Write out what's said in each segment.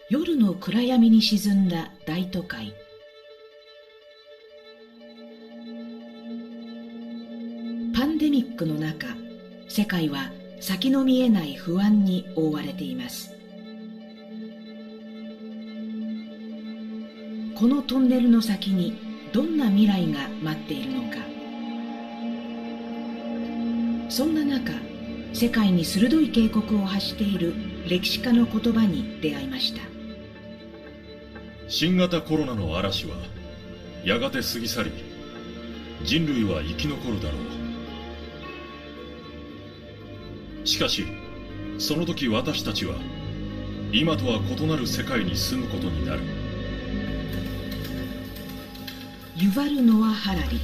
夜の暗闇に沈んだ大都会。パンデミックの中、世界は先の見えない不安に覆われています。このトンネルの先にどんな未来が待っているのか。そんな中、世界に鋭い警告を発している歴史家の言葉に出会いました。新型コロナの嵐はやがて過ぎ去り、人類は生き残るだろう。しかしその時私たちは今とは異なる世界に住むことになる。ユヴァル・ノア・ハラリ。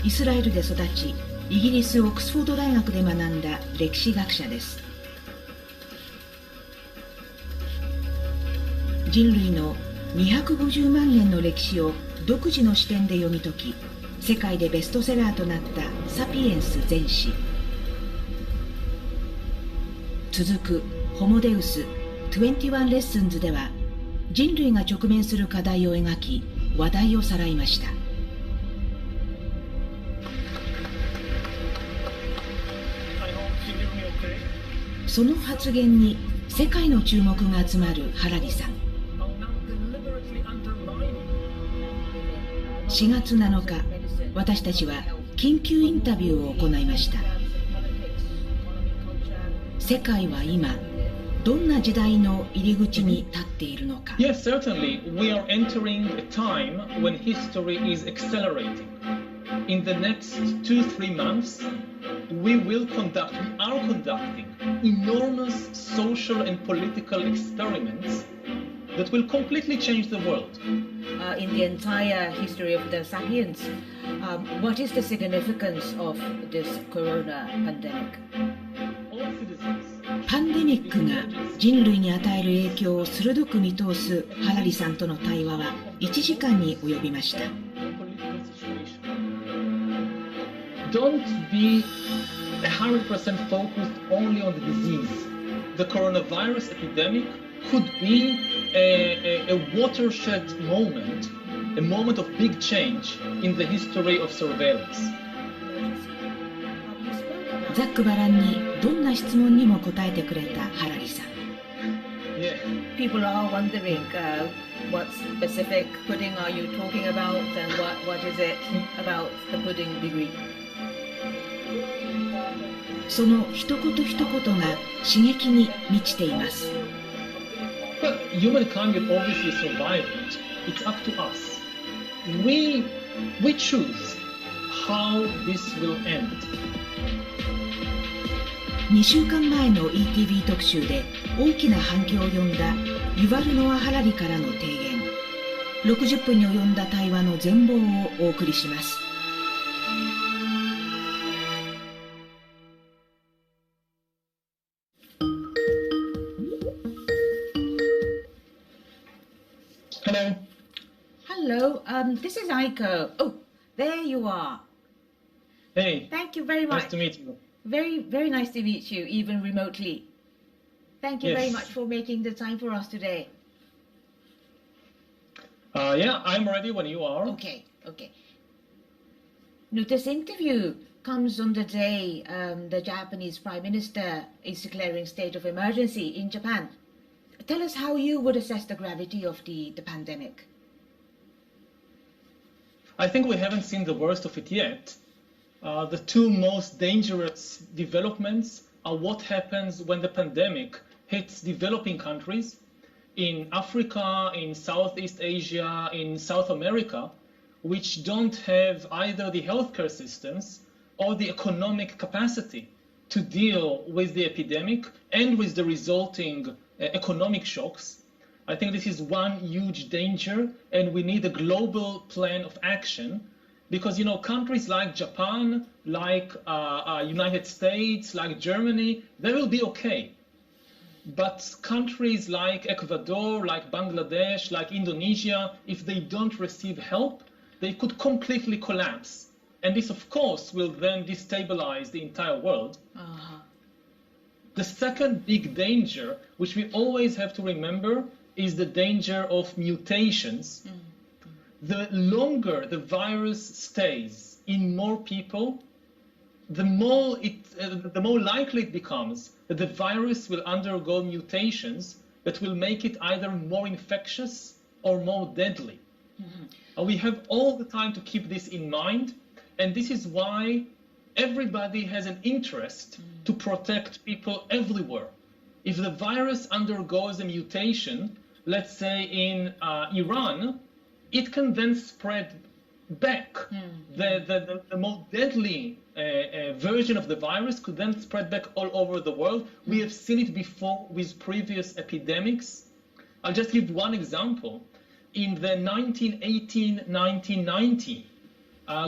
イスラエルで育ち、イギリス・オックスフォード大学で学んだ歴史学者です。人類の250万年の歴史を独自の視点で読み解き、世界でベストセラーとなった「サピエンス全史」。続く「ホモデウス21レッスンズ」では、人類が直面する課題を描き、話題をさらいました。その発言に世界の注目が集まるハラリさん。4月7日、私たちは緊急インタビューを行いました。世界は今、どんな時代の入り口に立っているのか。Yes, certainly. We are entering a time when history is accelerating. In the next 2-3 months, we are conducting enormous social and political experiments that will completely change the world. In the entire history of the sapiens, what is the significance of this corona pandemic? パンデミックが人類に与える影響を鋭く見通すハラリさんとの対話は1時間に及びました。Don't be 100% focused only on the disease. The coronavirus epidemic could be a watershed moment, a moment of big change in the history of surveillance. ざっくばらんにどんな質問にも答えてくれたハラリさん。Yeah. People are wondering what specific pudding are you talking about, and what is it about the pudding degree? その一言一言が刺激に満ちています。But humankind will obviously survive it. It's up to us. We choose how this will end. 2週間前の ETV 特集で大きな反響を呼んだユヴァル・ノア・ハラリからの提言。60分に及んだ対話の全貌をお送りします。Hello. Hello, this is Aiko. Oh, there you are. Hey. Thank you very much. Nice to meet you. Very, very nice to meet you, even remotely. Thank you very Yes. much for making the time for us today. Yeah, I'm ready when you are. Okay. Now, this interview comes on the day the Japanese Prime Minister is declaring state of emergency in Japan. Tell us how you would assess the gravity of the pandemic. I think we haven't seen the worst of it yet. The two most dangerous developments are what happens when the pandemic hits developing countries in Africa, in Southeast Asia, in South America, which don't have either the healthcare systems or the economic capacity to deal with the epidemic and with the resulting economic shocks. I think this is one huge danger, and we need a global plan of action. Because, countries like Japan, like United States, like Germany, they will be okay. But countries like Ecuador, like Bangladesh, like Indonesia, if they don't receive help, they could completely collapse. And this, of course, will then destabilize the entire world. The second big danger, which we always have to remember, is the danger of mutations. The longer the virus stays in more people, the more likely it becomes that the virus will undergo mutations that will make it either more infectious or more deadly. And we have all the time to keep this in mind, and this is why everybody has an interest to protect people everywhere. If the virus undergoes a mutation, let's say in Iran, it can then spread back. The more deadly version of the virus could then spread back all over the world. We have seen it before with previous epidemics. I'll just give one example. In the 1918-1919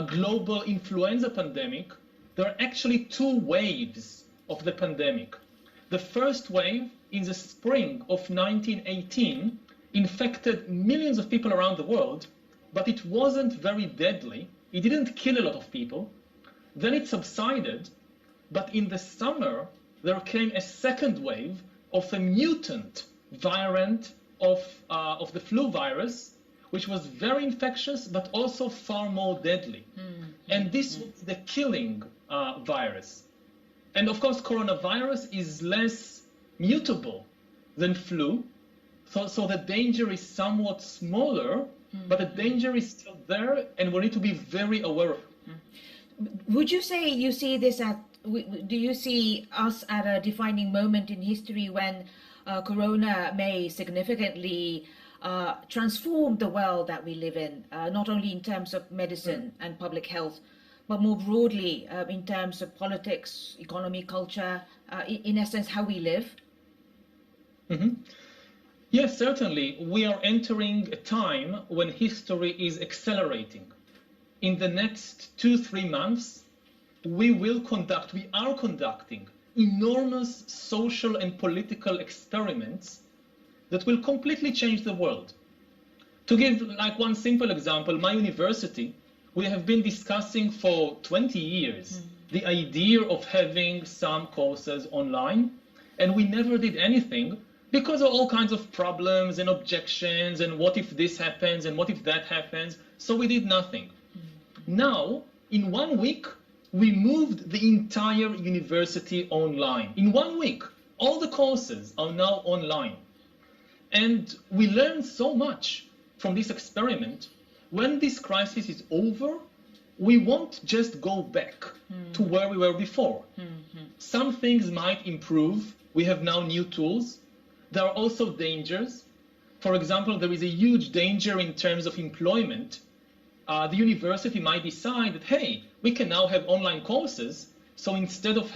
global influenza pandemic, there are actually two waves of the pandemic. The first wave in the spring of 1918 infected millions of people around the world, but it wasn't very deadly. It didn't kill a lot of people. Then it subsided, but in the summer, there came a second wave of a mutant variant of the flu virus, which was very infectious, but also far more deadly. And this was the killing virus. And of course, coronavirus is less mutable than flu, so the danger is somewhat smaller, but the danger is still there, and we need to be very aware of it. Would you say you see this at, do you see us at a defining moment in history when corona may significantly transform the world that we live in, not only in terms of medicine and public health, but more broadly in terms of politics, economy, culture, in essence, how we live? Yes, certainly. We are entering a time when history is accelerating. In the next 2-3 months, we are conducting enormous social and political experiments that will completely change the world. To give like one simple example, my university, we have been discussing for 20 years the idea of having some courses online, and we never did anything because of all kinds of problems and objections and what if this happens and what if that happens, so we did nothing. Now, in 1 week, we moved the entire university online. In 1 week, all the courses are now online. And we learned so much from this experiment. When this crisis is over, we won't just go back to where we were before. Some things might improve. We have now new tools. There are also dangers. For example, there is a huge danger in terms of employment. The university might decide that, hey, we can now have online courses, so instead of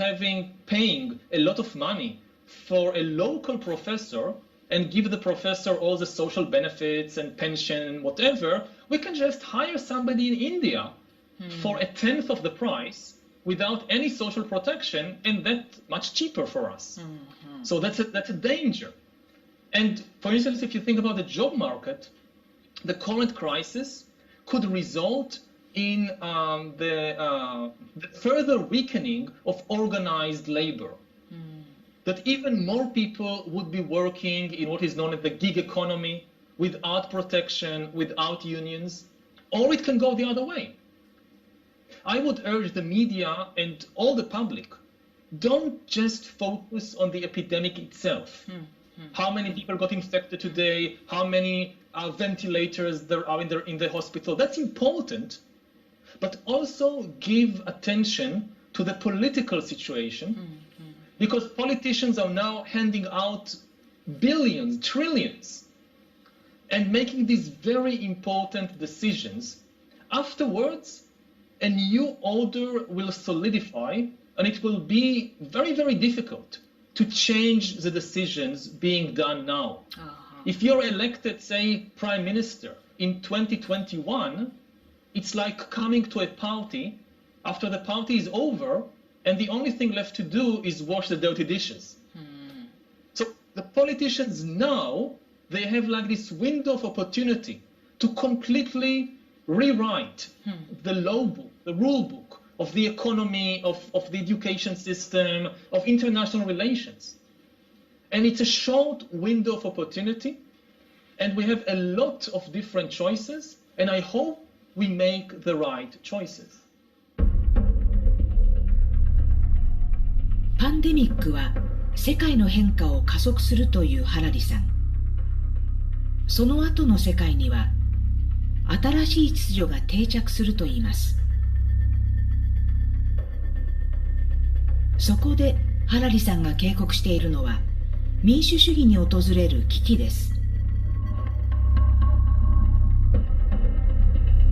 paying a lot of money for a local professor and give the professor all the social benefits and pension, whatever, we can just hire somebody in India for 1/10 of the price without any social protection, and that's much cheaper for us. So that's a danger. And for instance, if you think about the job market, the current crisis could result in the further weakening of organized labor. That even more people would be working in what is known as the gig economy, without protection, without unions, or it can go the other way. I would urge the media and all the public, don't just focus on the epidemic itself. How many people got infected today, how many ventilators there are in the hospital. That's important, but also give attention to the political situation, because politicians are now handing out billions, trillions, and making these very important decisions. Afterwards, a new order will solidify, and it will be very, very difficult to change the decisions being done now. If you're elected, say, prime minister in 2021, it's like coming to a party after the party is over, and the only thing left to do is wash the dirty dishes. So the politicians now, they have like this window of opportunity to completely rewrite the law book, the rule book of the economy, of the education system, of international relations. And it's a short window of opportunity, And we have a lot of different choices, and I hope we make the right choices. パンデミックは世界の変化を加速するというハラリさん。その後の世界には新しい秩序が定着するといいます。そこでハラリさんが警告しているのは民主主義に訪れる危機です。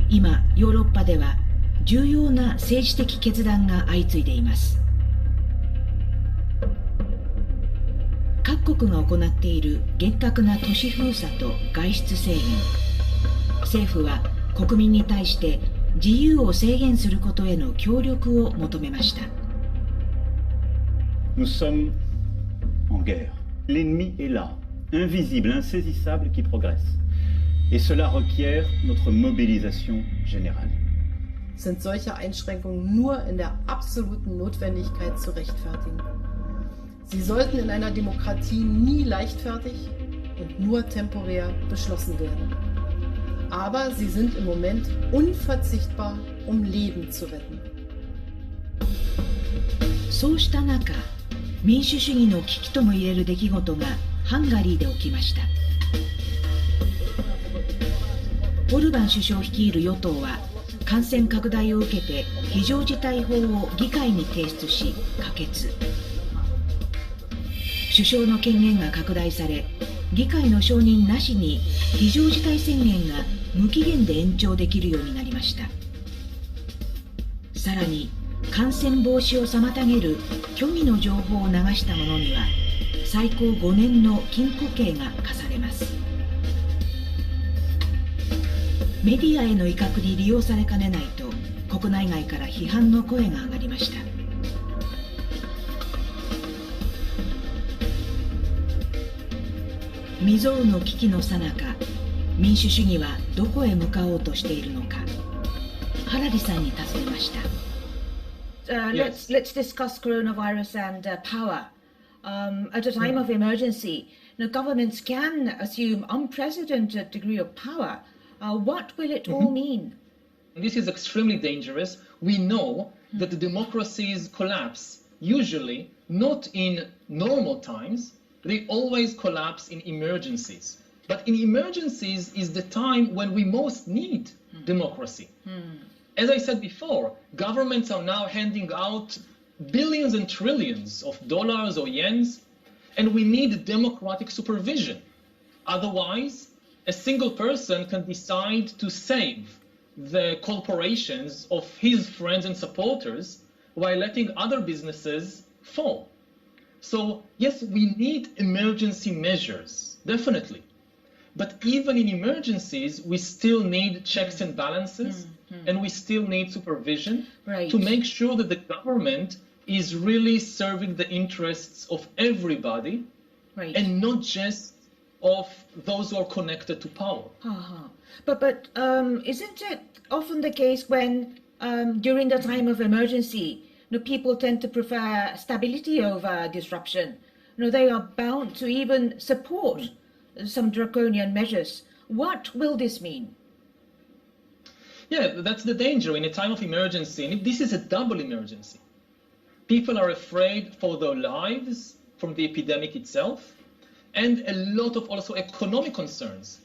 今ヨーロッパでは重要な政治的決断が相次いでいます。各国が行っている厳格な都市封鎖と外出制限、政府は国民に対して自由を制限することへの協力を求めました。Nous sommes en guerre. L'ennemi est là, invisible, insaisissable, qui progresse. Et cela requiert notre mobilisation générale. Sind solche Einschränkungen nur in der absoluten Notwendigkeit zu rechtfertigen. Sie sollten in einer Demokratie nie leichtfertig und nur temporär beschlossen werden. Aber sie sind im Moment unverzichtbar, um Leben zu retten. そうした中、民主主義の危機ともいえる出来事がハンガリーで起きました。オルバン首相率いる与党は感染拡大を受けて非常事態法を議会に提出し可決。首相の権限が拡大され、議会の承認なしに非常事態宣言が無期限で延長できるようになりました。さらに感染防止を妨げる虚偽の情報を流した者には最高5年の禁錮刑が課されます。メディアへの威嚇に利用されかねないと国内外から批判の声が上がりました。未曾有の危機の最中、民主主義はどこへ向かおうとしているのか、ハラリさんに尋ねました。Let's discuss coronavirus and power. At a time of emergency, the governments can assume unprecedented degree of power. What will it all mean? This is extremely dangerous. We know that the democracies collapse usually not in normal times. They always collapse in emergencies. But in emergencies is the time when we most need democracy. As I said before, governments are now handing out billions and trillions of dollars or yens, and we need democratic supervision. Otherwise, a single person can decide to save the corporations of his friends and supporters while letting other businesses fall. So, yes, we need emergency measures, definitely. But even in emergencies, we still need checks and balances, and we still need supervision to make sure that the government is really serving the interests of everybody and not just of those who are connected to power. But isn't it often the case when during the time of emergency, people tend to prefer stability over disruption? They are bound to even support some draconian measures. What will this mean? Yeah, that's the danger in a time of emergency. And this is a double emergency. People are afraid for their lives from the epidemic itself, and a lot of also economic concerns.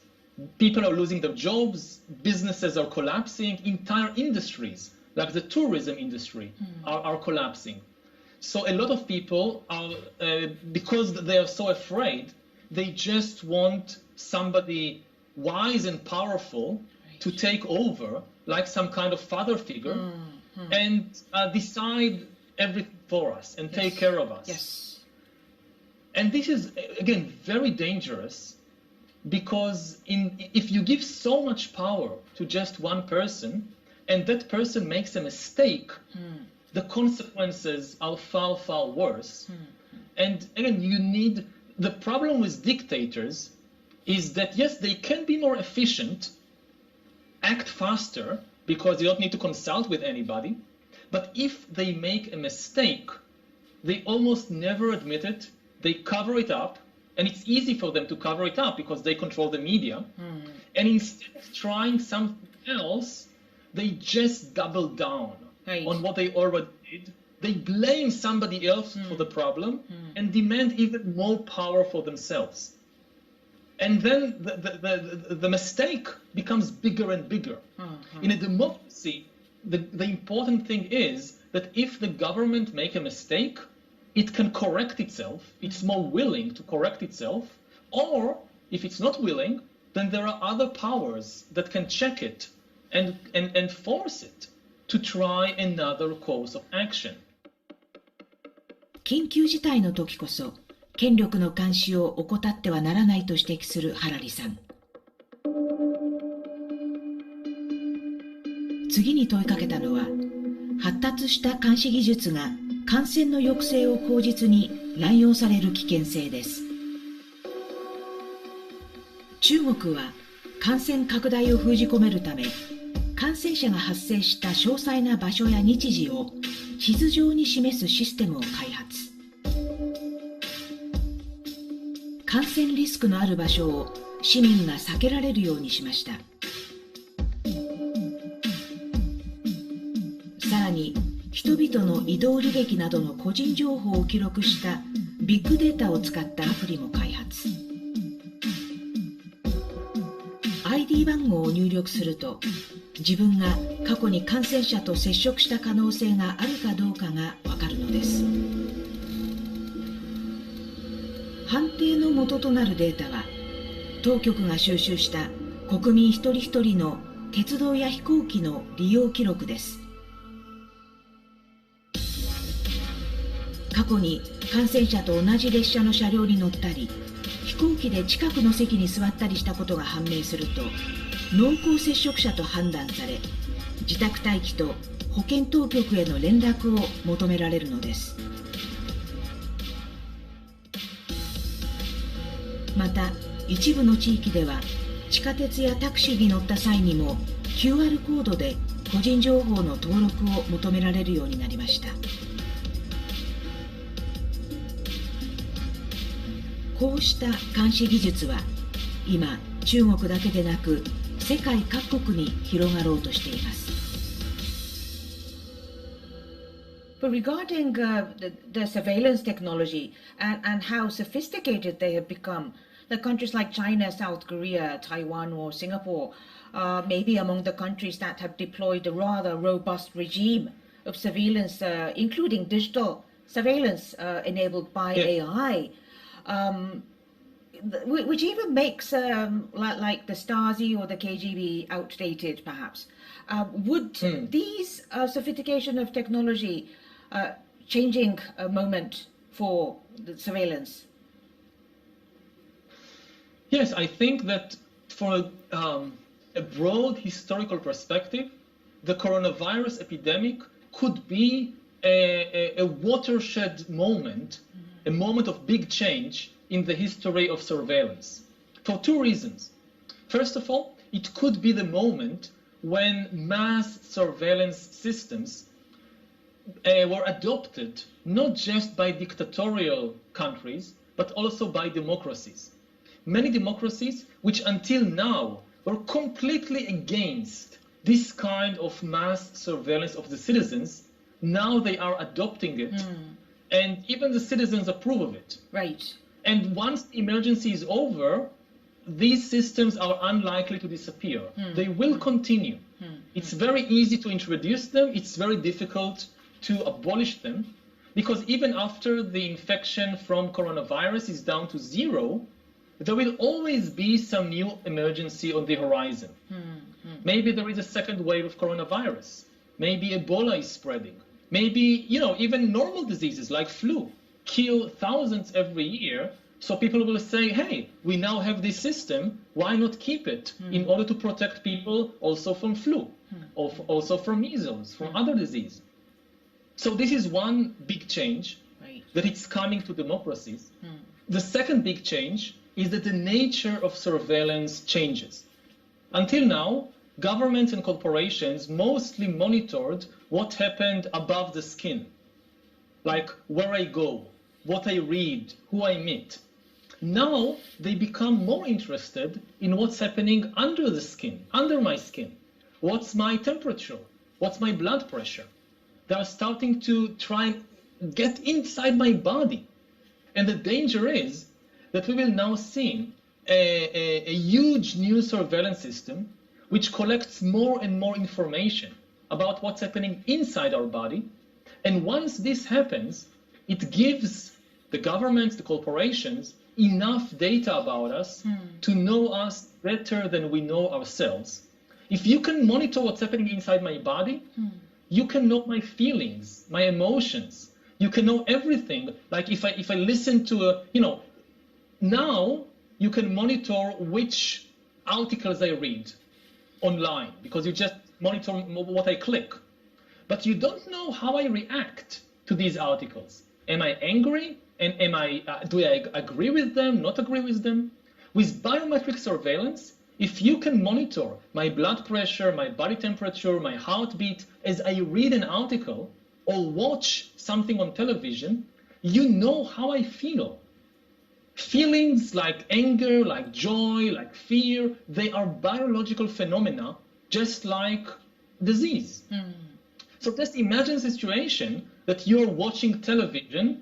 People are losing their jobs, businesses are collapsing, entire industries, like the tourism industry, are collapsing. So a lot of people are, because they are so afraid, they just want somebody wise and powerful to take over, like some kind of father figure, and decide everything for us and take care of us. Yes. And this is, again, very dangerous, because if you give so much power to just one person, and that person makes a mistake, the consequences are far, far worse. And again, the problem with dictators is that, yes, they can be more efficient, act faster, because they don't need to consult with anybody. But if they make a mistake, they almost never admit it, they cover it up, and it's easy for them to cover it up because they control the media. And instead of trying something else, they just double down on what they already did. They blame somebody else for the problem and demand even more power for themselves. And then the mistake becomes bigger and bigger. In a democracy, the important thing is that if the government make a mistake, it can correct itself. It's more willing to correct itself. Or if it's not willing, then there are other powers that can check it and force it to try another course of action. 緊急事態の時こそ権力の監視を怠ってはならないと指摘するハラリさん。次に問いかけたのは、発達した監視技術が感染の抑制を口実に乱用される危険性です。中国は感染拡大を封じ込めるため、感染者が発生した詳細な場所や日時を地図上に示すシステムを開発。感染リスクのある場所を市民が避けられるようにしました。さらに、人々の移動履歴などの個人情報を記録したビッグデータを使ったアプリも開発。ID 番号を入力すると、自分が過去に感染者と接触した可能性があるかどうかがわかるのです。判定の元となるデータは、当局が収集した国民一人一人の鉄道や飛行機の利用記録です。過去に感染者と同じ列車の車両に乗ったり、飛行機で近くの席に座ったりしたことが判明すると、濃厚接触者と判断され、自宅待機と保健当局への連絡を求められるのです。また、一部の地域では地下鉄やタクシーに乗った際にも QR コードで個人情報の登録を求められるようになりました。こうした監視技術は今、中国だけでなく世界各国に広がろうとしています。But regarding the surveillance technology and how sophisticated they have become, the countries like China, South Korea, Taiwan or Singapore may be among the countries that have deployed a rather robust regime of surveillance, including digital surveillance enabled by AI, which even makes like the Stasi or the KGB outdated perhaps. Would these sophistication of technology changing a moment for the surveillance? Yes, I think that for a broad historical perspective, the coronavirus epidemic could be a watershed moment, a moment of big change in the history of surveillance, for two reasons. First of all, it could be the moment when mass surveillance systems were adopted not just by dictatorial countries, but also by democracies. Many democracies which until now were completely against this kind of mass surveillance of the citizens, now they are adopting it, and even the citizens approve of it. Right. And once the emergency is over, these systems are unlikely to disappear. They will continue. It's very easy to introduce them. It's very difficult to abolish them, because even after the infection from coronavirus is down to zero, there will always be some new emergency on the horizon. Maybe there is a second wave of coronavirus. Maybe Ebola is spreading. Maybe, even normal diseases like flu kill thousands every year. So people will say, hey, we now have this system, why not keep it in order to protect people also from flu, or also from measles, from other disease. So this is one big change, that it's coming to democracies. The second big change is that the nature of surveillance changes. Until now, governments and corporations mostly monitored what happened above the skin, like where I go, what I read, who I meet. Now they become more interested in what's happening under the skin, under my skin. What's my temperature? What's my blood pressure? They are starting to try and get inside my body. And the danger is that we will now see a huge new surveillance system which collects more and more information about what's happening inside our body. And once this happens, it gives the governments, the corporations, enough data about us to know us better than we know ourselves. If you can monitor what's happening inside my body, you can know my feelings, my emotions. You can know everything. Like if I listen to now you can monitor which articles I read online because you just monitor what I click. But you don't know how I react to these articles. Am I angry? And do I agree with them, not agree with them? With biometric surveillance, if you can monitor my blood pressure, my body temperature, my heartbeat as I read an article or watch something on television, you know how I feel. Feelings like anger, like joy, like fear, they are biological phenomena, just like disease. So just imagine a situation that you're watching television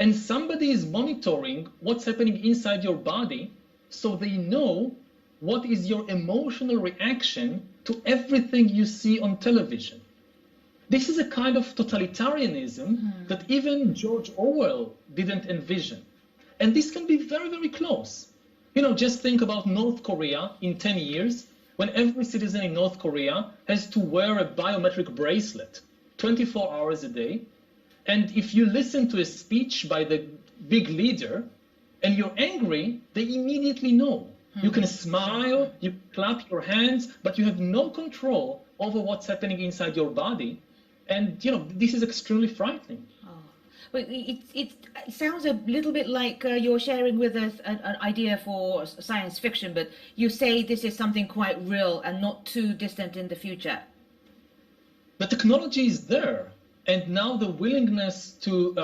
and somebody is monitoring what's happening inside your body so they know what is your emotional reaction to everything you see on television. This is a kind of totalitarianism that even George Orwell didn't envision. And this can be very, very close. Just think about North Korea in 10 years, when every citizen in North Korea has to wear a biometric bracelet 24 hours a day. And if you listen to a speech by the big leader and you're angry, they immediately know. You can smile, you clap your hands, but you have no control over what's happening inside your body. And, this is extremely frightening. But it sounds a little bit like you're sharing with us an idea for science fiction, but you say this is something quite real and not too distant in the future. The technology is there. And now the willingness to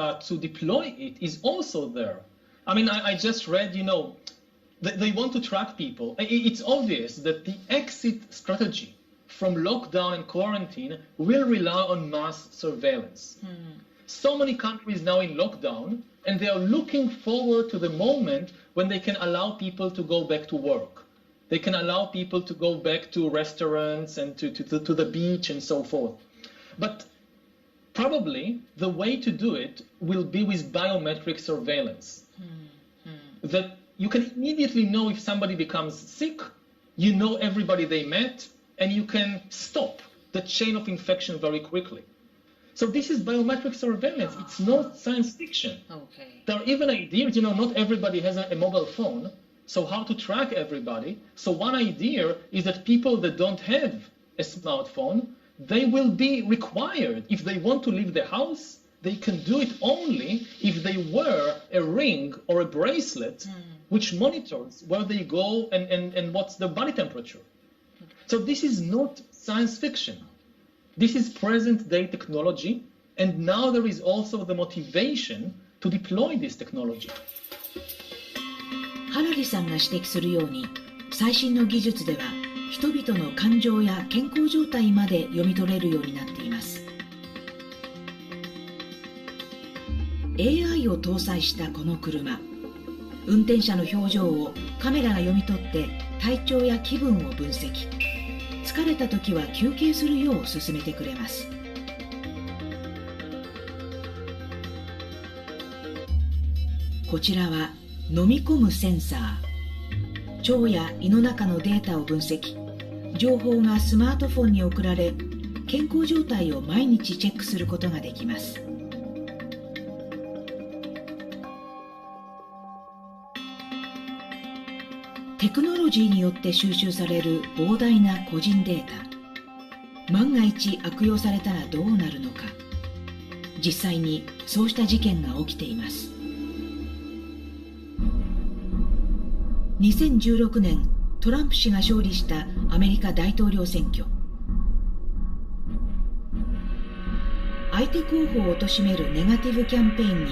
deploy it is also there. I mean, I just read, they want to track people. It's obvious that the exit strategy from lockdown and quarantine will rely on mass surveillance. So many countries now in lockdown, and they are looking forward to the moment when they can allow people to go back to work. They can allow people to go back to restaurants and to the beach and so forth. But probably the way to do it will be with biometric surveillance. That you can immediately know if somebody becomes sick, you know everybody they met, and you can stop the chain of infection very quickly. So this is biometric surveillance. It's not science fiction. Okay. There are even ideas, not everybody has a mobile phone, so how to track everybody. So one idea is that people that don't have a smartphone, they will be required, if they want to leave the house, they can do it only if they wear a ring or a bracelet which monitors where they go and what's the body temperature. So this is not science fiction. This is present-day technology, and now there is also the motivation to deploy this technology. ハラリさんが指摘するように、最新の技術では人々の感情や健康状態まで読み取れるようになっています。AI を搭載したこの車、運転者の表情をカメラが読み取って体調や気分を分析。疲れた時は休憩するよう勧めてくれます。こちらは飲み込むセンサー。腸や胃の中のデータを分析。情報がスマートフォンに送られ、健康状態を毎日チェックすることができます。テクノロジーによって収集される膨大な個人データ。万が一悪用されたらどうなるのか。実際にそうした事件が起きています。2016年、トランプ氏が勝利したアメリカ大統領選挙。相手候補を貶めるネガティブキャンペーンに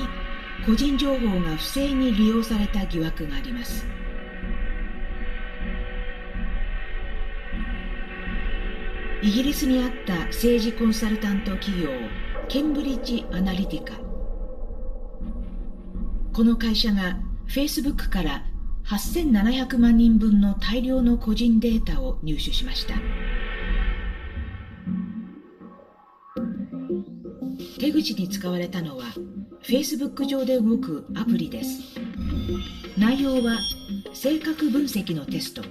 個人情報が不正に利用された疑惑があります。イギリスにあった政治コンサルタント企業ケンブリッジ・アナリティカ。この会社が Facebook から8700万人分の大量の個人データを入手しました。手口に使われたのは Facebook 上で動くアプリです。内容は性格分析のテスト。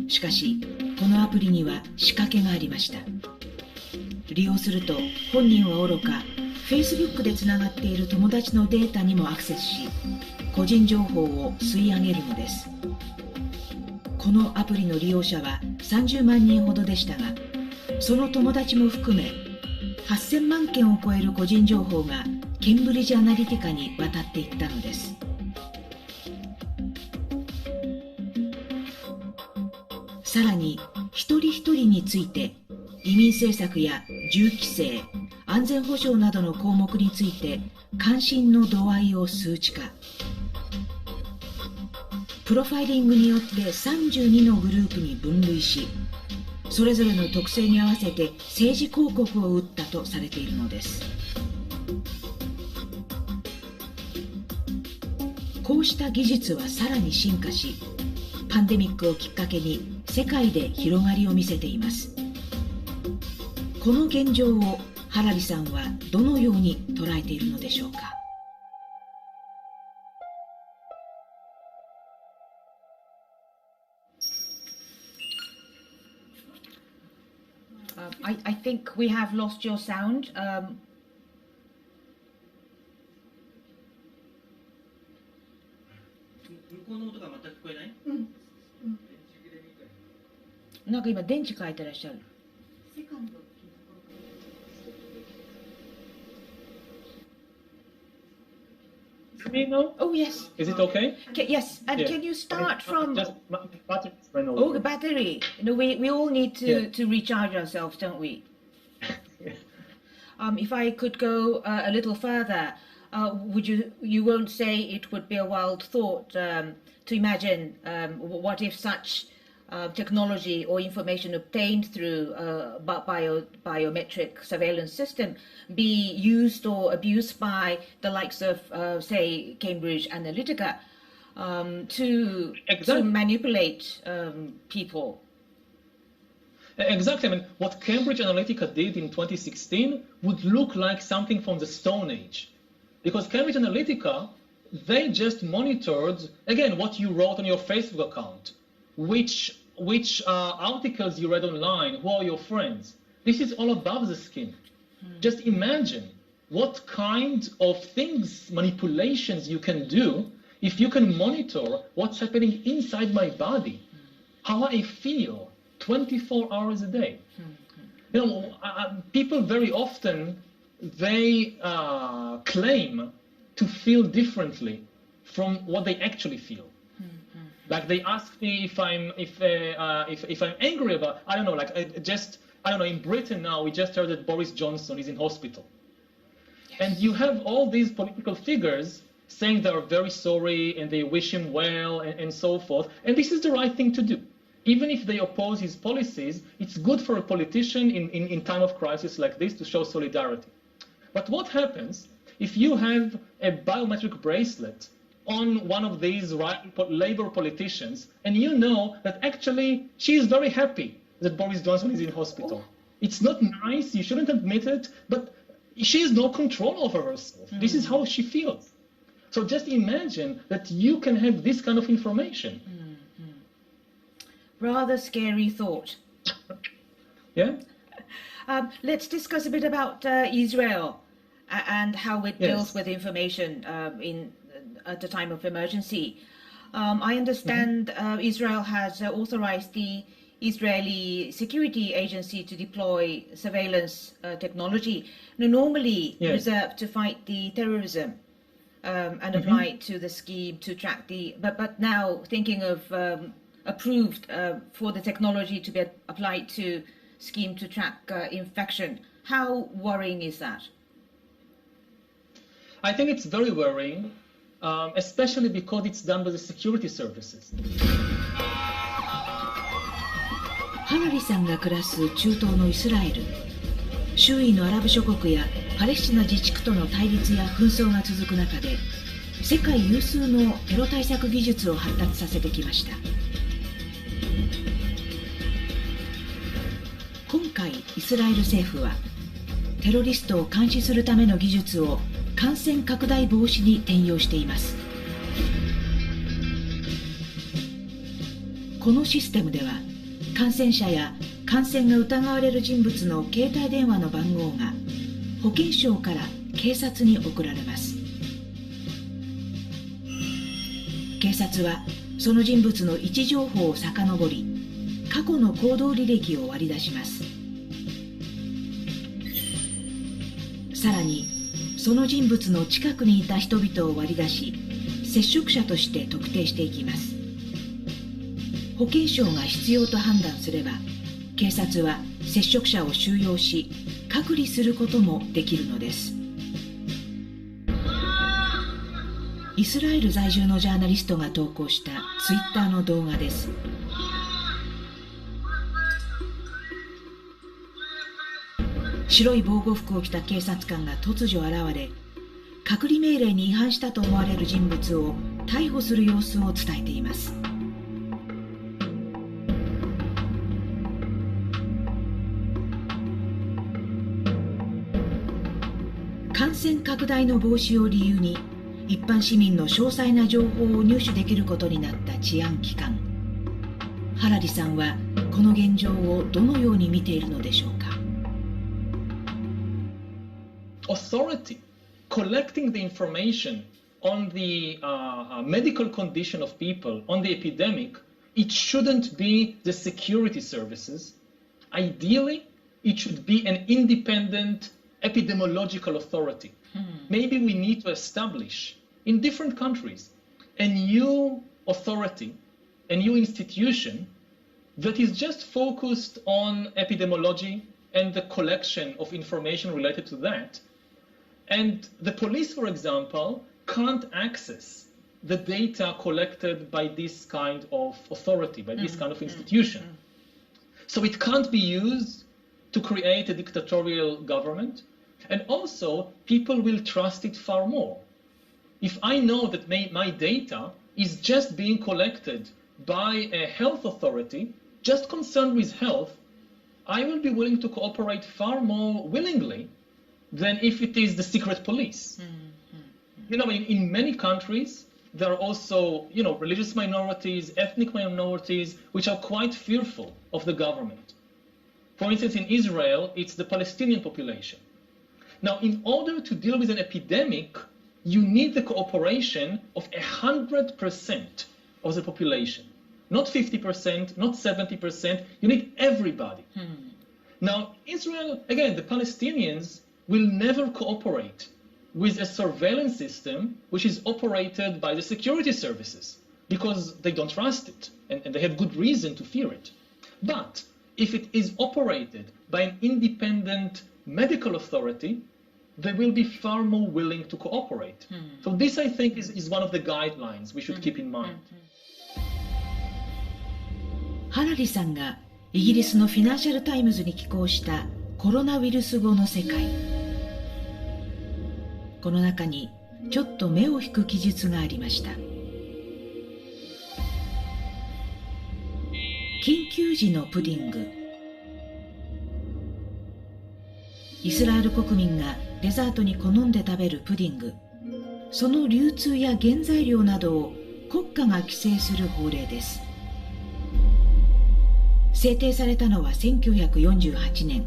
しかしこのアプリには仕掛けがありました。利用すると本人はおろか Facebook でつながっている友達のデータにもアクセスし、個人情報を吸い上げるのです。このアプリの利用者は30万人ほどでしたが、その友達も含め8000万件を超える個人情報がケンブリッジ・アナリティカに渡っていったのです。さらに一人一人について移民政策や銃規制、安全保障などの項目について関心の度合いを数値化。プロファイリングによって32のグループに分類し、それぞれの特性に合わせて政治広告を打ったとされているのです。こうした技術はさらに進化し、パンデミックをきっかけに世界で広がりを見せています。この現状をハラリさんはどのように捉えているのでしょうか。I think we have lost your sound. 向こうの音が全く聞こえない？なんか今電池変えてらっしゃる。セカンド。Me now? Oh yes. Is it okay? Yes. And Yeah. can you start from? Just battery ran over. Oh, the battery. You know, we all need to recharge ourselves, don't we? If I could go a little further, would you won't say it would be a wild thought to imagine what if such technology or information obtained through biometric surveillance system be used or abused by the likes of, say, Cambridge Analytica to manipulate people? Exactly. I mean, what Cambridge Analytica did in 2016 would look like something from the Stone Age. Because Cambridge Analytica, they just monitored, again, what you wrote on your Facebook account, which articles you read online, who are your friends. This is all above the skin. Just imagine what kind of things, manipulations you can do if you can monitor what's happening inside my body, how I feel 24 hours a day. You know, people very often, they claim to feel differently from what they actually feel. Like they ask me if I'm angry about, I don't know, like I don't know, in Britain now, we just heard that Boris Johnson is in hospital. And you have all these political figures saying they are very sorry and they wish him well and so forth. And this is the right thing to do. Even if they oppose his policies, it's good for a politician in time of crisis like this to show solidarity. But what happens if you have a biometric bracelet on one of these Labour politicians, and you know that actually she is very happy that Boris Johnson is in hospital? It's not nice, you shouldn't admit it, but she has no control over herself. This is how she feels. So just imagine that you can have this kind of information. Rather scary thought. Yeah? Let's discuss a bit about Israel and how it deals with information at the time of emergency. I understand Israel has authorized the Israeli security agency to deploy surveillance technology, normally reserved to fight the terrorism and applied to the scheme to track the, but now thinking of approved for the technology to be applied to scheme to track infection. How worrying is that? I think it's very worrying, especially because it's done by the security services. ハラリさんが暮らす中東のイスラエル、周囲のアラブ諸国やパレスチナ自治区との対立や紛争が続く中で、世界有数のテロ対策技術を発達させてきました。今回イスラエル政府はテロリストを監視するための技術を感染拡大防止に転用しています。このシステムでは感染者や感染が疑われる人物の携帯電話の番号が保健省から警察に送られます。警察はその人物の位置情報を遡り、過去の行動履歴を割り出します。さらにその人物の近くにいた人々を割り出し、接触者として特定していきます。保健省が必要と判断すれば、警察は接触者を収容し隔離することもできるのです。イスラエル在住のジャーナリストが投稿したツイッターの動画です。白い防護服を着た警察官が突如現れ、隔離命令に違反したと思われる人物を逮捕する様子を伝えています。感染拡大の防止を理由に一般市民の詳細な情報を入手できることになった治安機関。ハラリさんはこの現状をどのように見ているのでしょうか。Authority collecting the information on the medical condition of people, on the epidemic, it shouldn't be the security services. Ideally, it should be an independent epidemiological authority. Maybe we need to establish in different countries a new authority, a new institution that is just focused on epidemiology and the collection of information related to that. And the police, for example, can't access the data collected by this kind of authority, by this kind of institution. So it can't be used to create a dictatorial government. And also, people will trust it far more. If I know that my data is just being collected by a health authority, just concerned with health, I will be willing to cooperate far more willingly than if it is the secret police. You know, in many countries, there are also, religious minorities, ethnic minorities, which are quite fearful of the government. For instance, in Israel, it's the Palestinian population. Now, in order to deal with an epidemic, you need the cooperation of 100% of the population. Not 50%, not 70%, you need everybody. Now, Israel, again, the Palestinians will never cooperate with a surveillance system which is operated by the security services because they don't trust it and they have good reason to fear it. But if it is operated by an independent medical authority, they will be far more willing to cooperate. So this, I think, is one of the guidelines we should keep in mind. ハラリさんがイギリスのフィナンシャルタイムズに寄稿したコロナウイルス後の世界。この中にちょっと目を引く記述がありました。緊急時のプディング。イスラエル国民がデザートに好んで食べるプディング、その流通や原材料などを国家が規制する法令です。制定されたのは1948年、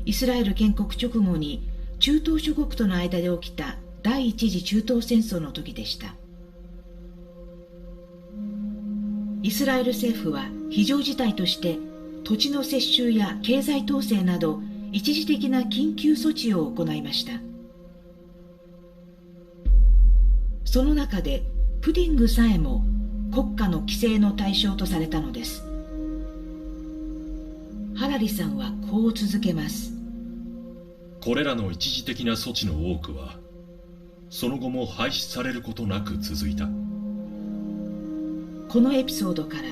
イスラエル建国直後に中東諸国との間で起きた第一次中東戦争の時でした。イスラエル政府は非常事態として土地の接収や経済統制など一時的な緊急措置を行いました。その中でプディングさえも国家の規制の対象とされたのです。ハラリさんはこう続けます。これらの一時的な措置の多くはその後も廃止されることなく続いた。このエピソードから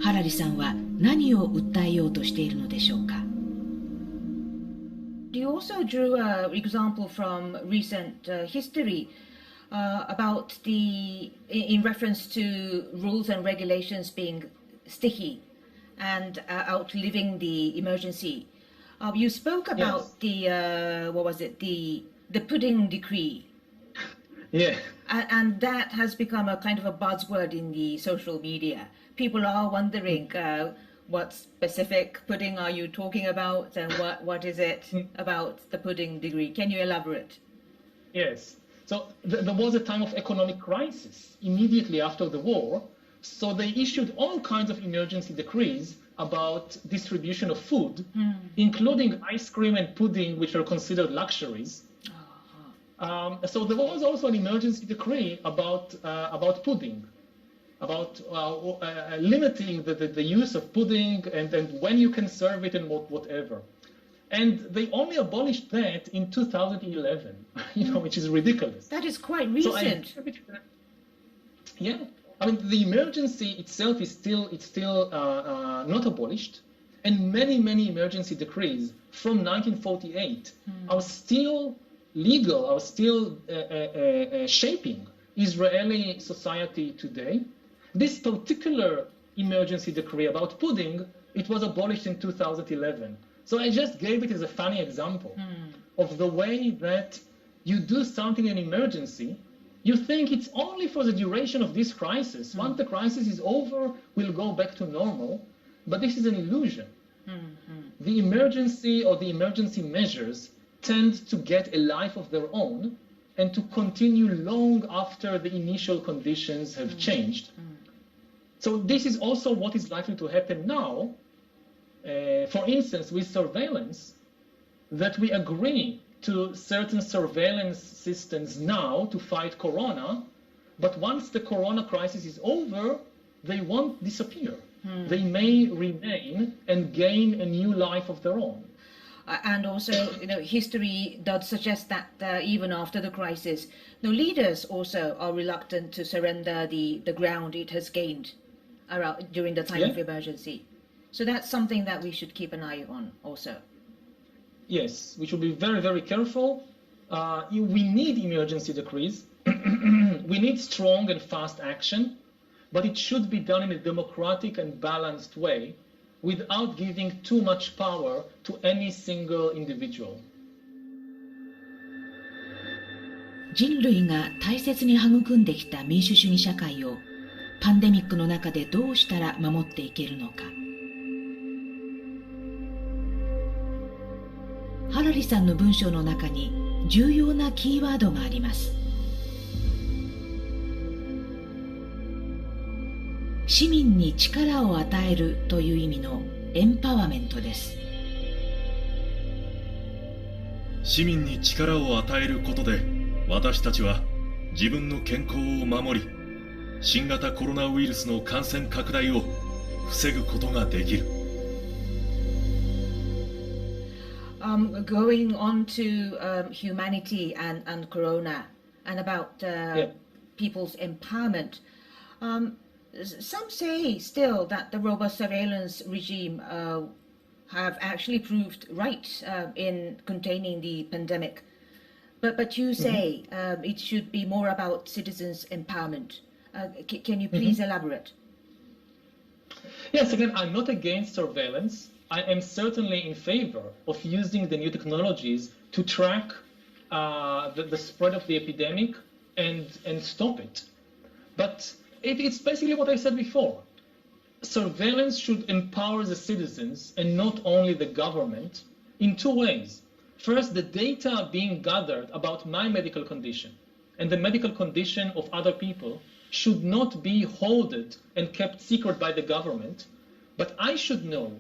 ハラリさんは何を訴えようとしているのでしょうか。You also drew an example from recent history about in reference to rules and regulations being sticky and outliving the emergency. You spoke about the pudding decree. Yeah. And that has become a kind of a buzzword in the social media. People are wondering what specific pudding are you talking about, and what is it about the pudding decree? Can you elaborate? Yes. So there was a time of economic crisis immediately after the war. So they issued all kinds of emergency decrees about distribution of food, including ice cream and pudding, which are considered luxuries. So there was also an emergency decree about pudding, about limiting the use of pudding and when you can serve it and whatever. And they only abolished that in 2011, which is ridiculous. That is quite recent. Yeah. I mean, the emergency itself is still not abolished, and many emergency decrees from 1948 are still legal, are still shaping Israeli society today. This particular emergency decree about pudding, it was abolished in 2011. So I just gave it as a funny example of the way that you do something in emergency. You think it's only for the duration of this crisis. Once the crisis is over, we'll go back to normal. But this is an illusion. The emergency or the emergency measures tend to get a life of their own and to continue long after the initial conditions have changed. So this is also what is likely to happen now. For instance, with surveillance, that we agree to certain surveillance systems now to fight corona, but once the corona crisis is over, they won't disappear. They may remain and gain a new life of their own. And also, history does suggest that even after the crisis, leaders also are reluctant to surrender the ground it has gained during the time of emergency. So that's something that we should keep an eye on also. Yes, we should be very, very careful. We need emergency decrees. We need strong and fast action, but it should be done in a democratic and balanced way without giving too much power to any single individual. 人類が大切に育んできた民主主義社会をパンデミックの中でどうしたら守っていけるのか。ハラリさんの文章の中に重要なキーワードがあります。市民に力を与えるという意味のエンパワーメントです。市民に力を与えることで私たちは自分の健康を守り、新型コロナウイルスの感染拡大を防ぐことができる。Going on to humanity and corona and about people's empowerment. Some say still that the robust surveillance regime have actually proved right in containing the pandemic. But you say it should be more about citizens' empowerment. Can you please elaborate? Yes, again, I'm not against surveillance. I am certainly in favor of using the new technologies to track the spread of the epidemic and stop it. But it's basically what I said before. Surveillance should empower the citizens and not only the government in two ways. First, the data being gathered about my medical condition and the medical condition of other people should not be hoarded and kept secret by the government, but I should know.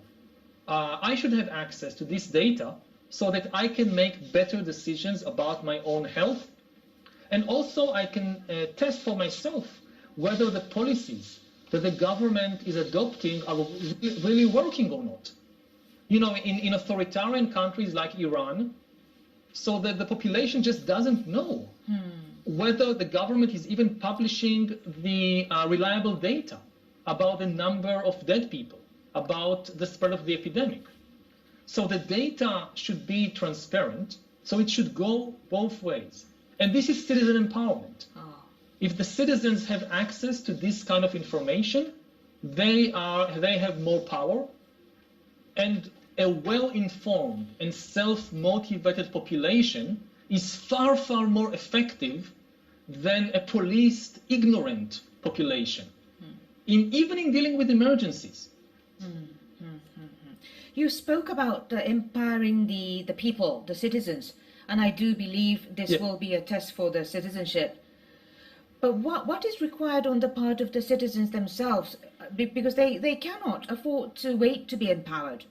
I should have access to this data so that I can make better decisions about my own health. And also I can test for myself whether the policies that the government is adopting are really working or not. In authoritarian countries like Iran, so that the population just doesn't know whether the government is even publishing the reliable data about the number of dead people, about the spread of the epidemic. So the data should be transparent, so it should go both ways. And this is citizen empowerment. If the citizens have access to this kind of information, they have more power, and a well-informed and self-motivated population is far, far more effective than a policed, ignorant population, even in dealing with emergencies. You spoke about empowering the people, the citizens, and I do believe this will be a test for the citizenship. But what is required on the part of the citizens themselves? Because they cannot afford to wait to be empowered.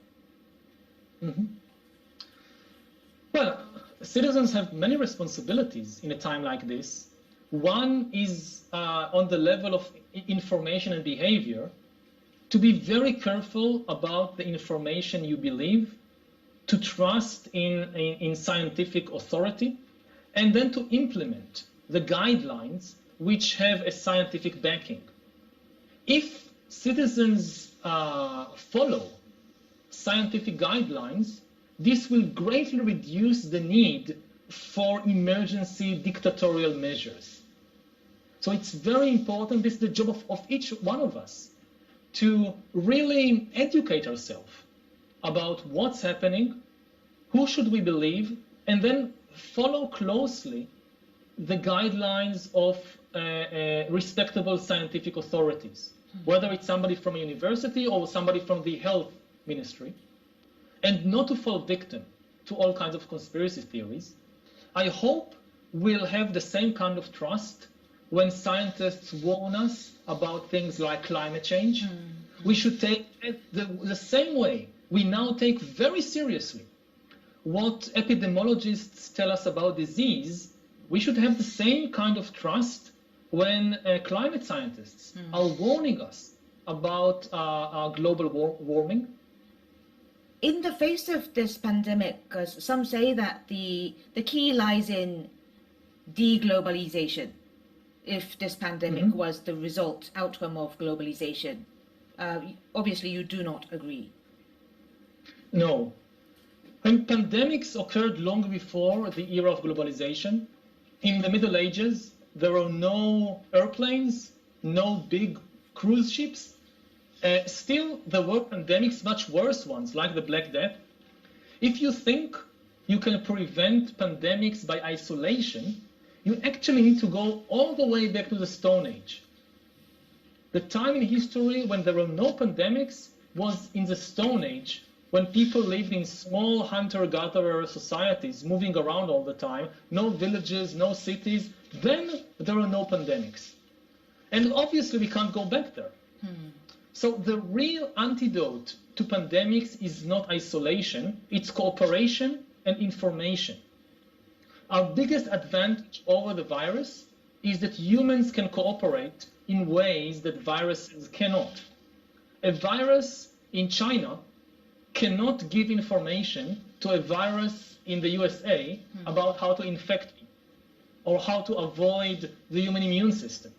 Well, citizens have many responsibilities in a time like this. One is on the level of information and behavior, to be very careful about the information you believe, to trust in scientific authority, and then to implement the guidelines which have a scientific backing. If citizens follow scientific guidelines, this will greatly reduce the need for emergency dictatorial measures. So it's very important, this is the job of each one of us, to really educate ourselves about what's happening, who should we believe, and then follow closely the guidelines of respectable scientific authorities, whether it's somebody from a university or somebody from the health ministry, and not to fall victim to all kinds of conspiracy theories. I hope we'll have the same kind of trust when scientists warn us about things like climate change. We should take it the same way we now take very seriously what epidemiologists tell us about disease. We should have the same kind of trust when climate scientists are warning us about global warming. In the face of this pandemic, some say that the key lies in deglobalization. If this pandemic was the outcome of globalization, obviously you do not agree. No. When pandemics occurred long before the era of globalization, in the Middle Ages, there were no airplanes, no big cruise ships. Still, there were pandemics, much worse ones, like the Black Death. If you think you can prevent pandemics by isolation, you actually need to go all the way back to the Stone Age. The time in history when there were no pandemics was in the Stone Age, when people lived in small hunter-gatherer societies, moving around all the time, no villages, no cities. Then there were no pandemics. And obviously we can't go back there. So the real antidote to pandemics is not isolation, it's cooperation and information. Our biggest advantage over the virus is that humans can cooperate in ways that viruses cannot. A virus in China cannot give information to a virus in the USA about how to infect me or how to avoid the human immune system.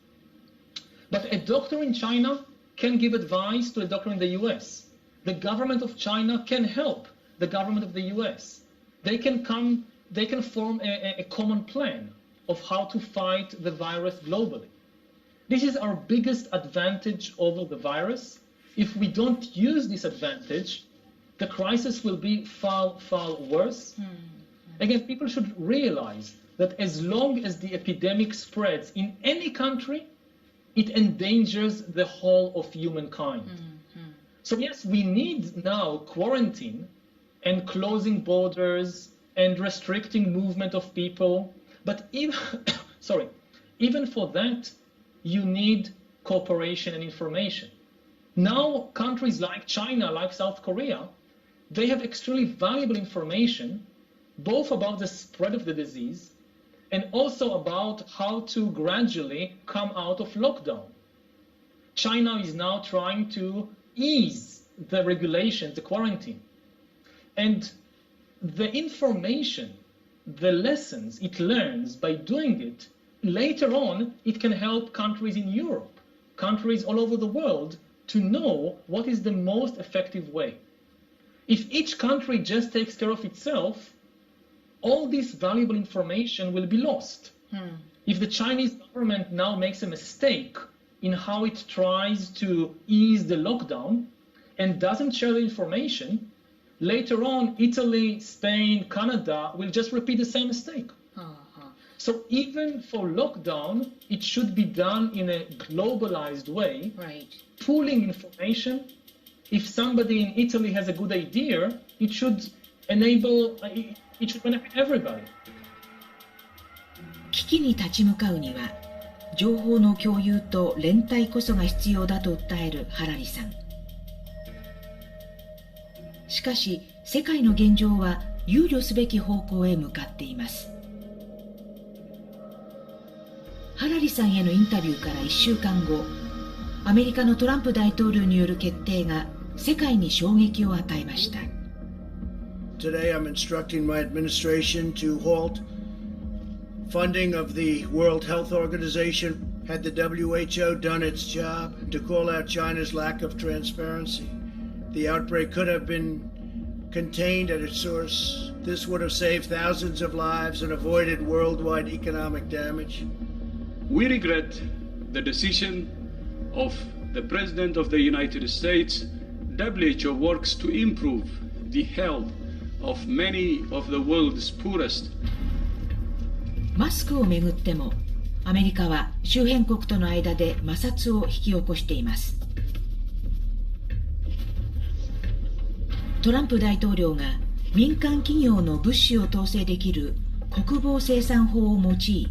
But a doctor in China can give advice to a doctor in the US. The government of China can help the government of the US. They can form a common plan of how to fight the virus globally. This is our biggest advantage over the virus. If we don't use this advantage, the crisis will be far, far worse. Again, people should realize that as long as the epidemic spreads in any country, it endangers the whole of humankind. So yes, we need now quarantine and closing borders and restricting movement of people. But even, even for that, you need cooperation and information. Now, countries like China, like South Korea, they have extremely valuable information, both about the spread of the disease and also about how to gradually come out of lockdown. China is now trying to ease the regulations, the quarantine. And the information, the lessons it learns by doing it later on, it can help countries in Europe, countries all over the world, to know what is the most effective way. If each country just takes care of itself, all this valuable information will be lost. If the Chinese government now makes a mistake in how it tries to ease the lockdown and doesn't share the information, later on, Italy, Spain, Canada will just repeat the same mistake. So even for lockdown, it should be done in a globalized way, Right. pooling information. If somebody in Italy has a good idea, it should benefit everybody. 危機に立ち向かうには情報の共有と連帯こそが必要だと訴えるハラリさん。しかし世界の現状は憂慮すべき方向へ向かっています。ハラリさんへのインタビューから1週間後、アメリカのトランプ大統領による決定が世界に衝撃を与えました。Today I'm instructing my administration to halt funding of the World Health Organization. Had the WHO done its job to call out China's lack of transparency, the outbreak could have been contained at its source. This would have saved thousands of lives and avoided worldwide economic damage. We regret the decision of the President of the United States. WHO works to improve the health of many of the world's poorest. マスクをめぐってもアメリカは周辺国との間で摩擦を引き起こしています。トランプ大統領が民間企業の物資を統制できる国防生産法を用い、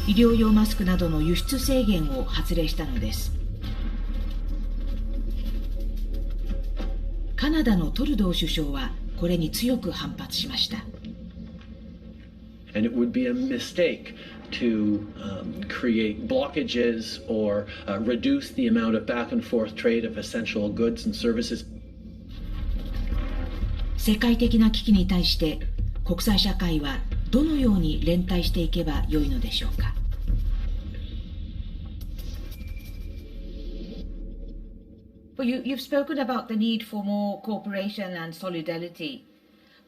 医療用マスクなどの輸出制限を発令したのです。カナダのトルドー首相はこれに強く反発しました。And it would be a mistake to create blockages or reduce the amount of back and forth trade of essential goods and services. 世界的な危機に対して国際社会はどのように連帯していけばよいのでしょうか。Well, you've spoken about the need for more cooperation and solidarity,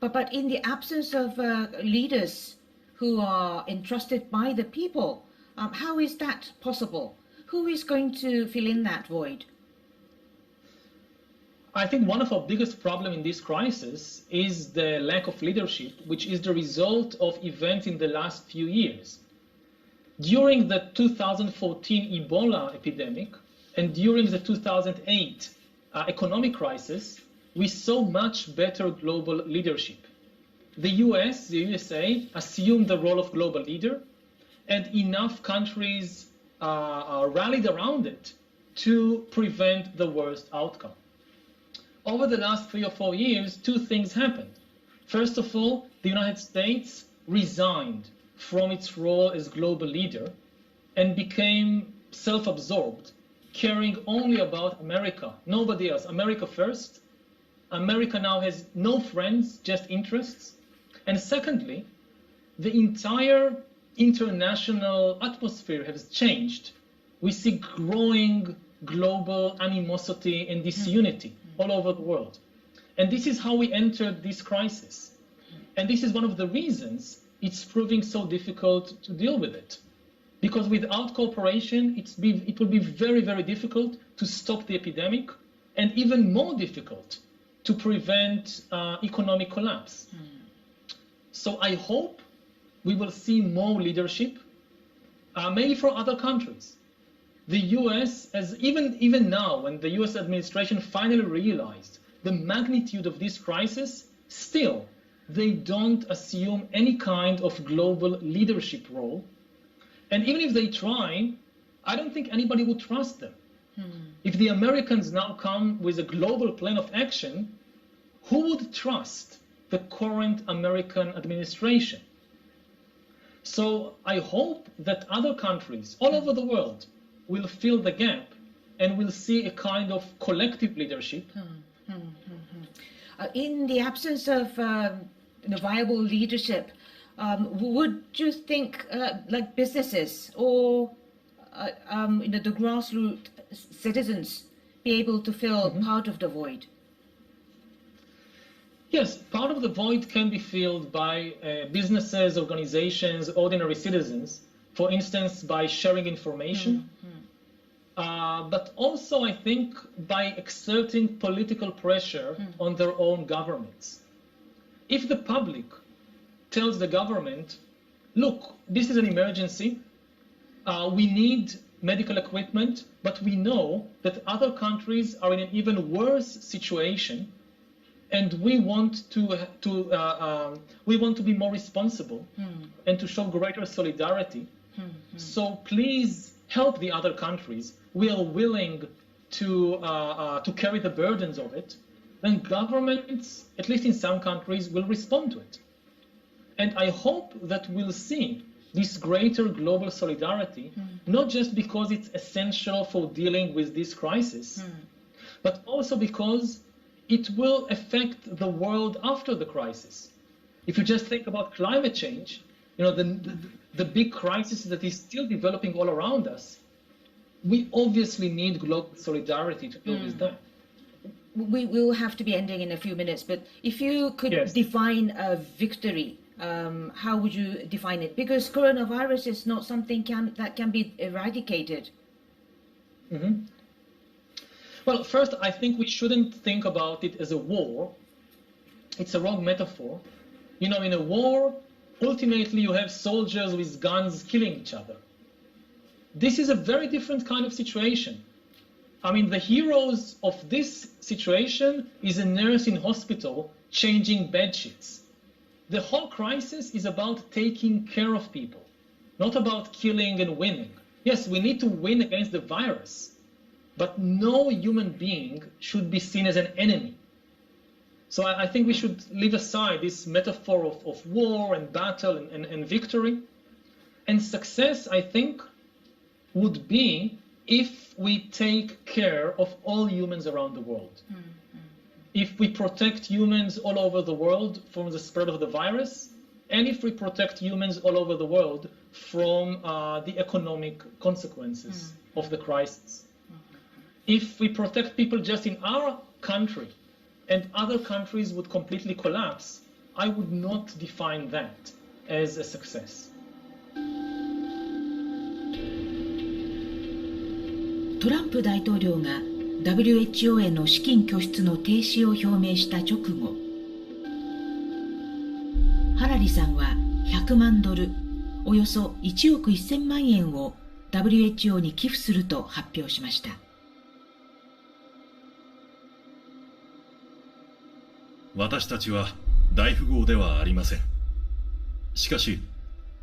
but in the absence of leaders who are entrusted by the people, how is that possible? Who is going to fill in that void? I think one of our biggest problems in this crisis is the lack of leadership, which is the result of events in the last few years. During the 2014 Ebola epidemic and during the 2008 economic crisis, we saw much better global leadership. The USA assumed the role of global leader, and enough countries rallied around it to prevent the worst outcome. Over the last 3 or 4 years, two things happened. First of all, the United States resigned from its role as global leader and became self-absorbed, caring only about America, nobody else. America first. America now has no friends, just interests. And secondly, the entire international atmosphere has changed. We see growing global animosity and disunity all over the world. And this is how we entered this crisis. And this is one of the reasons it's proving so difficult to deal with it. Because without cooperation, it will be very, very difficult to stop the epidemic, and even more difficult to prevent economic collapse. So I hope we will see more leadership, maybe for other countries. The US, even now, when the US administration finally realized the magnitude of this crisis, still they don't assume any kind of global leadership role. And even if they try, I don't think anybody would trust them. If the Americans now come with a global plan of action, who would trust the current American administration? So I hope that other countries all over the world will fill the gap and will see a kind of collective leadership. In the absence of viable leadership, would you think like businesses or the grassroots citizens be able to fill part of the void? Yes, part of the void can be filled by businesses, organizations, ordinary citizens, for instance, by sharing information, but also, I think, by exerting political pressure on their own governments. If the public tells the government, look, this is an emergency, we need medical equipment, but we know that other countries are in an even worse situation, and we want to be more responsible and to show greater solidarity. So please help the other countries. We are willing to carry the burdens of it. Then governments, at least in some countries, will respond to it. And I hope that we'll see this greater global solidarity, not just because it's essential for dealing with this crisis, but also because it will affect the world after the crisis. If you just think about climate change, the big crisis that is still developing all around us, we obviously need global solidarity to deal with that. We will have to be ending in a few minutes, but if you could define a victory, how would you define it? Because coronavirus is not something that can be eradicated. Well, first, I think we shouldn't think about it as a war. It's a wrong metaphor. In a war, ultimately you have soldiers with guns killing each other. This is a very different kind of situation. I mean, the heroes of this situation is a nurse in hospital changing bed sheets. The whole crisis is about taking care of people, not about killing and winning. Yes, we need to win against the virus, but no human being should be seen as an enemy. So I think we should leave aside this metaphor of war and battle and victory. And success, I think, would be if we take care of all humans around the world. If we protect humans all over the world from the spread of the virus, and if we protect humans all over the world from the economic consequences of the crisis. If we protect people just in our country and other countries would completely collapse, I would not define that as a success. トランプ大統領が WHO への資金拠出の停止を表明した直後、ハラリさんは100万ドル、およそ1億1000万円を WHO に寄付すると発表しました。私たちは大富豪ではありません。しかし、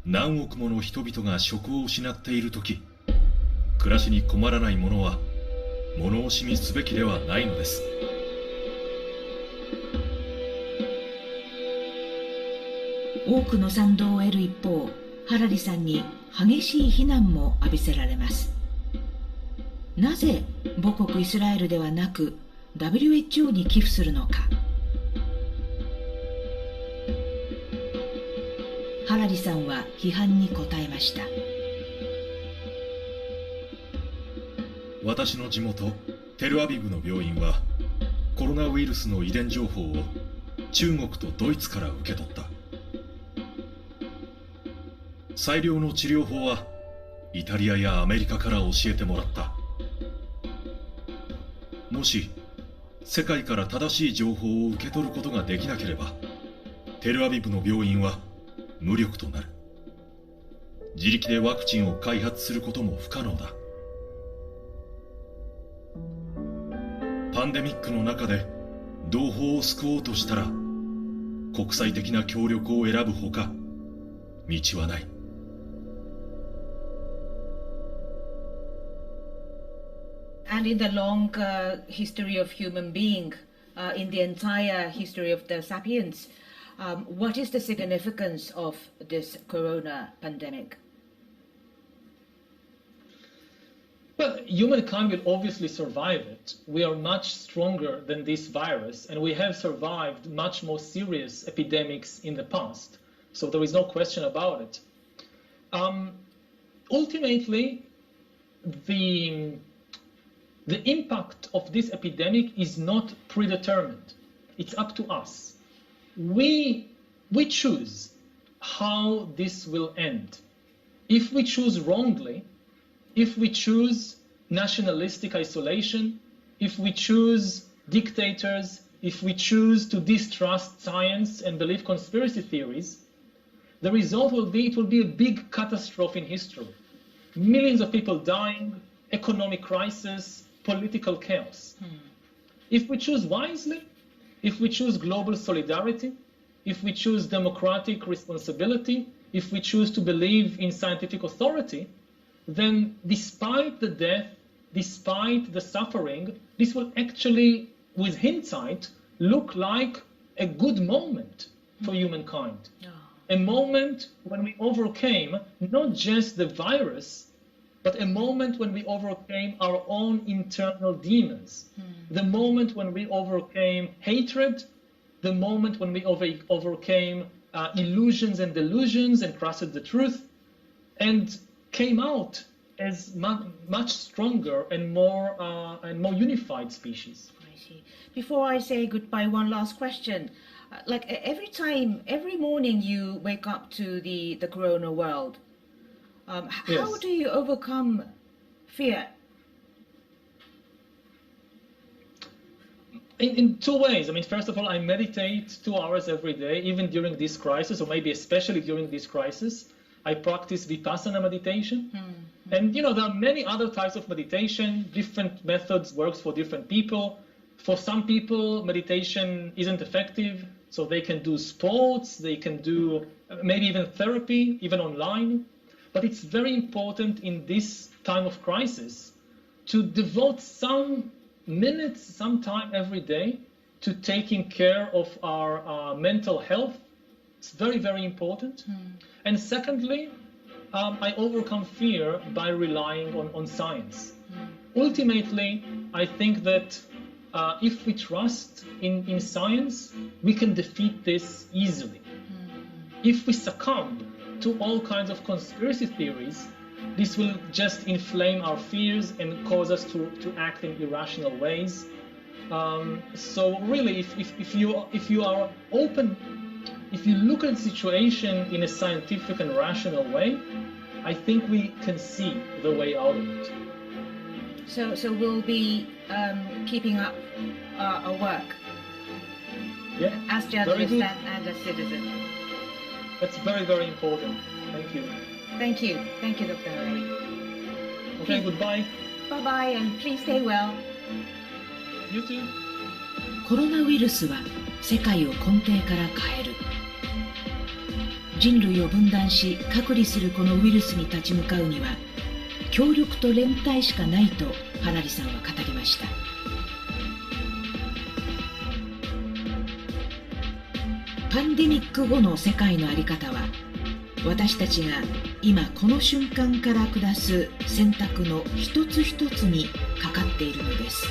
何億もの人々が職を失っているとき、暮らしに困らない者は物惜しみすべきではないのです。多くの賛同を得る一方、ハラリさんに激しい非難も浴びせられます。なぜ母国イスラエルではなく WHO に寄付するのか。ハラリさんは批判に答えました。私の地元テルアビブの病院はコロナウイルスの遺伝情報を中国とドイツから受け取った。最良の治療法はイタリアやアメリカから教えてもらった。もし世界から正しい情報を受け取ることができなければ、テルアビブの病院は無力となる。自力でワクチンを開発することも不可能だ。パンデミックの中で同胞を救おうとしたら、国際的な協力を選ぶほか道はない。And in the long history of human being, in the entire history of the sapiens, what is the significance of this corona pandemic? Well, humankind will obviously survive it. We are much stronger than this virus, and we have survived much more serious epidemics in the past. So there is no question about it. Ultimately, the impact of this epidemic is not predetermined. It's up to us. We choose how this will end. If we choose wrongly, if we choose nationalistic isolation, if we choose dictators, if we choose to distrust science and believe conspiracy theories, the result will be, it will be a big catastrophe in history. Millions of people dying, economic crisis, political chaos. If we choose wisely, if we choose global solidarity, if we choose democratic responsibility, if we choose to believe in scientific authority, then despite the death, despite the suffering, this will actually, with hindsight, look like a good moment for humankind. A moment when we overcame not just the virus, but a moment when we overcame our own internal demons. The moment when we overcame hatred, the moment when we overcame illusions and delusions and trusted the truth, and came out as much stronger and more unified species. I see. Before I say goodbye, one last question. Like every morning you wake up to the corona world, how do you overcome fear? In two ways. I mean, first of all, I meditate 2 hours every day, even during this crisis, or maybe especially during this crisis. I practice Vipassana meditation. And, there are many other types of meditation. Different methods works for different people. For some people, meditation isn't effective, so they can do sports, they can do maybe even therapy, even online. But it's very important in this time of crisis to devote some minutes, some time every day to taking care of our mental health. It's very, very important. And secondly, I overcome fear by relying on science. Ultimately, I think that if we trust in science, we can defeat this easily. If we succumb to all kinds of conspiracy theories, this will just inflame our fears and cause us to act in irrational ways. So really, if you are open, if you look at the situation in a scientific and rational way, I think we can see the way out of it. So we'll be keeping up our work as journalists and as citizens. That's very, very important. Thank you. Thank you, Dr. Harari. Okay, goodbye. Bye-bye, and please stay well. You too. コロナウイルスは世界を根底から変える。人類を分断し隔離するこのウイルスに立ち向かうには協力と連帯しかないとハラリさんは語りました。パンデミック後の世界の在り方は私たちが今この瞬間から下す選択の一つ一つにかかっているのです。